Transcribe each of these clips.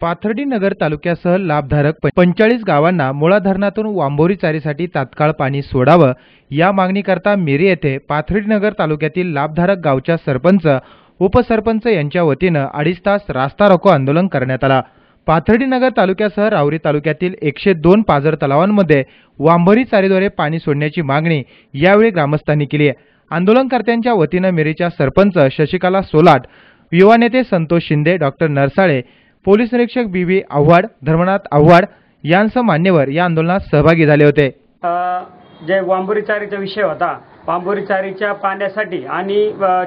पाथर्डी नगर तालुक्यासह लाभधारक 45 गावांना मुळा धरणातून वांबोरी चारीसाठी तात्काळ पाणी सोडावं या मागणीकरता मिरी येथे पाथर्डी नगर तालुक्यातील लाभधारक गावच्या सरपंच उपसरपंच यांच्या वतीनं 2.5 तास रास्ता रोको आंदोलन करण्यात आला। पाथर्डी नगर तालुक्यासह रावरी तालुक्यातील 102 पाझर तलावांमध्ये वांबोरी चारीद्वारे पाणी सोडण्याची मागणी यावेळी ग्रामस्थांनी केली आहे। आंदोलनकर्त्यांच्या वतीनं मिरीच्या सरपंच शशिकला सोलाट, युवा नेते संतोष शिंदे, डॉक्टर नरसाळे, पोलीस निरीक्षक बीबी आव्हाड, धर्मनाथ आव्हाड यांसह मान्यवर या आंदोलनात सहभागी झाले होते। जे वांबोरी चारीचा विषय होता, वांबोरी चारीच्या पाण्यासाठी आणि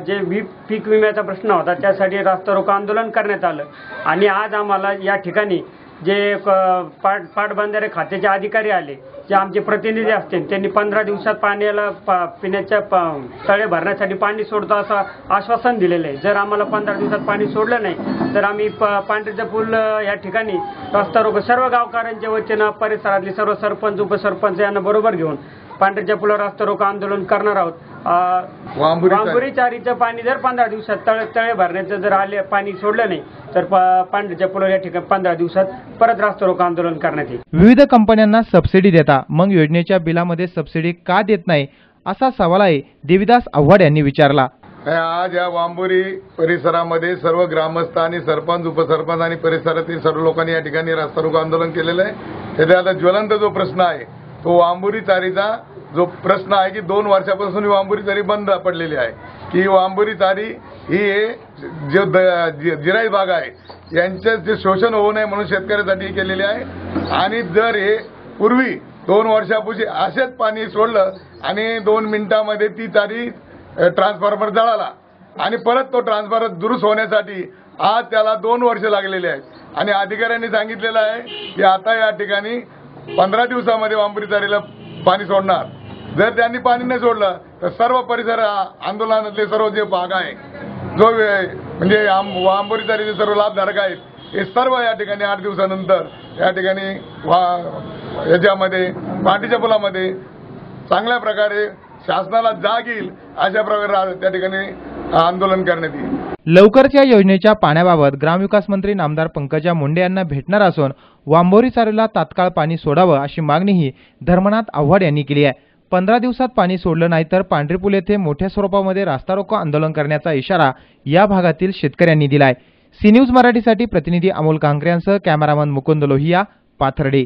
जे पीक विम्याचा प्रश्न होता त्यासाठी रास्ता रोको आंदोलन करण्यात आलं। आणि आज आम्हाला या ठिकाणी जे पाटबंधारे खात्याचे अधिकारी आले, जे आमचे प्रतिनिधी असतील, त्यांनी 15 दिवसात पाण्याला पिण्याच्या तळे भरण्यासाठी पाणी सोडतो असं आश्वासन दिलेलं आहे। जर आम्हाला 15 दिवसात पाणी सोडलं नाही तर आम्ही पांढरीचा पूल या ठिकाणी रस्ता रोको सर्व गावकऱ्यांच्या वतीनं परिसरातले सर्व सरपंच उपसरपंच यांना बरोबर घेऊन पांढरीच्या पुलावर रस्ता रोको आंदोलन करणार आहोत। वांबोरी चारीचं पाणी जर 15 दिवसात तळे भरण्याचं जर आले पाणी सोडलं नाही तर पांढरीच्या पुलावर या ठिकाणी 15 दिवसात परत रस्ता रोको आंदोलन करण्यात येईल। विविध कंपन्यांना सबसिडी देता, मग योजनेच्या बिलामध्ये सबसिडी का देत नाही असा सवालही देविदास आव्हाड यांनी विचारला। आज या वांबोरी परिसरामध्ये सर्व ग्रामस्थ आणि सरपंच उपसरपंच आणि परिसरातील सर्व लोकांनी या ठिकाणी रस्ता रोको आंदोलन केलेलं आहे। त्याचा आता ज्वलंत जो प्रश्न आहे तो वांबोरी चारीचा जो प्रश्न आहे की 2 वर्षापासून वांबोरी चारी बंद पडलेली आहे। की वांबोरी चारी ही जो जिराई भाग आहे यांचे जे शोषण होऊ नये म्हणून शेतकऱ्यांसाठी केलेली आहे। आणि जर हे पूर्वी 2 वर्षापूर्वी असेच पाणी सोडलं आणि 2 मिनिटांमध्ये ती चारी ट्रान्सफॉर्मर जळाला आणि परत तो ट्रान्सफॉर्मर दुरुस्त होण्यासाठी आज त्याला 2 वर्ष लागलेले आहेत। आणि अधिकाऱ्यांनी सांगितलेलं आहे की आता या ठिकाणी 15 दिवसामध्ये वांबोरी चारीला पाणी सोडणार। जर त्यांनी पाणी नाही सोडलं तर सर्व परिसर आंदोलनातले सर्व जे भाग आहे जो म्हणजे वांबोरी चारीचे सर्व लाभधारक आहेत हे सर्व या ठिकाणी 8 दिवसानंतर या ठिकाणी याच्यामध्ये पांढरीच्या पुलामध्ये चांगल्या प्रकारे शासनाला जाग येईल अशा प्रकारे त्या ठिकाणी आंदोलन करण्यात येईल। लवकरच या योजनेच्या पाण्याबाबत ग्रामविकास मंत्री नामदार पंकजा मुंडे यांना भेटणार असून वांबोरी चारीला तात्काळ पाणी सोडावं अशी मागणीही धर्मनाथ आव्हाड यांनी केली आहे। 15 दिवसात पाणी सोडलं नाही तर पांढरीपूल येथे मोठ्या स्वरूपामध्ये रास्ता रोको आंदोलन करण्याचा इशारा या भागातील शेतकऱ्यांनी दिलाय। सी न्यूज मराठीसाठी प्रतिनिधी अमोल कांकरे यांसह कॅमेरामन मुकुंद लोहिया, पाथर्डी।